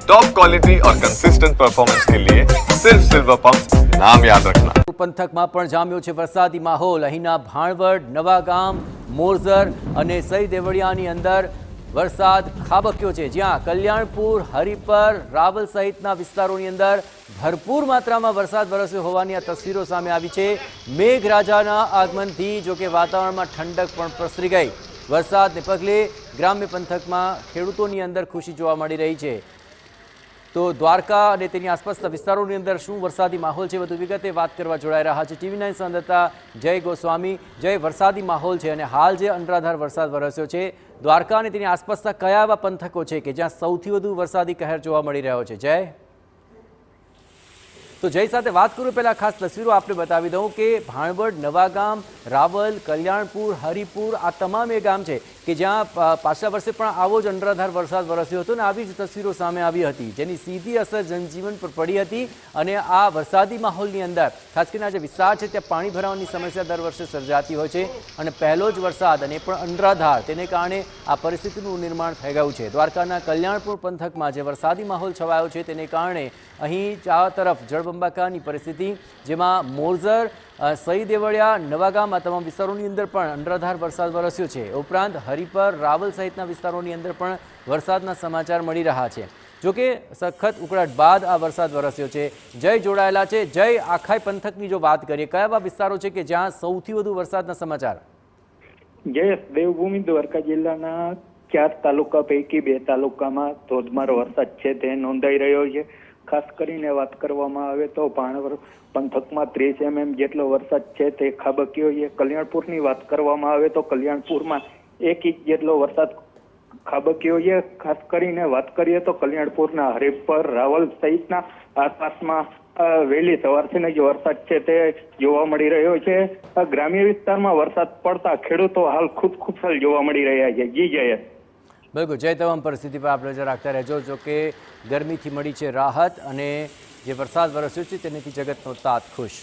Top quality और consistent performance के लिए सिर्फ सिल्वर पंप नाम याद रखना। પંથકમાં પણ જામ્યો છે વરસાદી માહોલ। અહીંના ભાણવડ, નવાગામ, મોરઝર અને સઈ દેવળિયાની અંદર વરસાદ ખાબક્યો છે, જ્યાં કલ્યાણપુર, હરિપર, રાવલ સહિતના વિસ્તારોની અંદર ભરપૂર માત્રામાં વરસાદ વરસ્યો હોવાની આ તસવીરો સામે આવી છે। મેઘરાજાના આગમનથી જો કે વાતાવરણમાં ઠંડક પણ પ્રસરી ગઈ। વરસાદને પગલે ગ્રામ્ય પંથકમાં ખેડૂતોની અંદર ખુશી જોવા મળી રહી છે। તો દ્વારકા અને તેની આસપાસના વિસ્તારોની અંદર શું વરસાદી માહોલ છે, વધુ વિગતે વાત કરવા જોડાઈ રહ્યા છે TV9 સંવાદદાતા જય ગોસ્વામી। જય, વરસાદી માહોલ છે અને હાલ જે અનરાધાર વરસાદ વરસ્યો છે, દ્વારકા અને તેની આસપાસના કયા એવા પંથકો છે કે જ્યાં સૌથી વધુ વરસાદી કહેર જોવા મળી રહ્યો છે? જય, તો જય સાથે વાત કરું પહેલાં ખાસ તસવીરો આપણે બતાવી દઉં કે ભાણવડ, નવાગામ, રાવલ, કલ્યાણપુર, હરિપુર આ તમામ એ ગામ છે કે જ્યાં પાછલા વર્ષે પણ આવો જ અનરાધાર વરસાદ વરસ્યો હતો અને આવી જ તસવીરો સામે આવી હતી, જેની સીધી અસર જનજીવન પર પડી હતી। અને આ વરસાદી માહોલની અંદર ખાસ કરીને આ જે વિસ્તાર છે ત્યાં પાણી ભરાવાની સમસ્યા દર વર્ષે સર્જાતી હોય છે અને પહેલો જ વરસાદ અને પણ અનરાધાર, તેને કારણે આ પરિસ્થિતિનું નિર્માણ થઈ ગયું છે। દ્વારકાના કલ્યાણપુર પંથકમાં જે વરસાદી માહોલ છવાયો છે તેને કારણે અહીં ચારો તરફ જળબંબાકારની પરિસ્થિતિ, જેમાં મોરઝર, સઈ દેવળિયા, નવાગામ આ તમામ વિસ્તારોની અંદર પણ અનરાધાર વરસાદ વરસ્યો છે। ઉપરાંત હરિપર, રાવલ સહિતના વિસ્તારોની અંદર પણ વરસાદના સમાચાર મળી રહ્યા છે। જોકે સખત ઉકળાટ બાદ આ વરસાદ વરસ્યો છે। જય જોડાયેલા છે। જય, આખા પંથકની જો વાત કરીએ, કયા એવા વિસ્તારો છે કે જ્યાં સૌથી વધુ વરસાદના સમાચાર? જયેશ, દેવભૂમિ દ્વારકા જિલ્લાના 4 તાલુકા પૈકી 2 તાલુકામાં ધોધમાર વરસાદ છે તે નોંધાઈ રહ્યો છે। ખાસ કરીને વાત કરવામાં આવે તો ભાણવડ પંથકમાં 30 mm જેટલો વરસાદ છે તે ખાબક્યો છે। કલ્યાણપુરની વાત કરવામાં આવે તો કલ્યાણપુરમાં 1 ઇંચ જેટલો વરસાદ ખાબક્યો છે। ખાસ કરીને વાત કરીએ તો કલ્યાણપુરના હરિપર, રાવલ સહિતના આસપાસમાં વહેલી સવારથી જ વરસાદ છે તે જોવા મળી રહ્યો છે। ગ્રામ્ય વિસ્તારમાં વરસાદ પડતા ખેડૂતો હાલ ખુશખુશાલ જોવા મળી રહ્યા છે। જી જયેશ। બિલકુલ જય, તમામ પરિસ્થિતિ પર આપણે નજર રાખતા રહેજો। જો કે ગરમીથી મળી છે રાહત અને જે વરસાદ વરસ્યો છે તેનાથી જગતનો તાત ખુશ।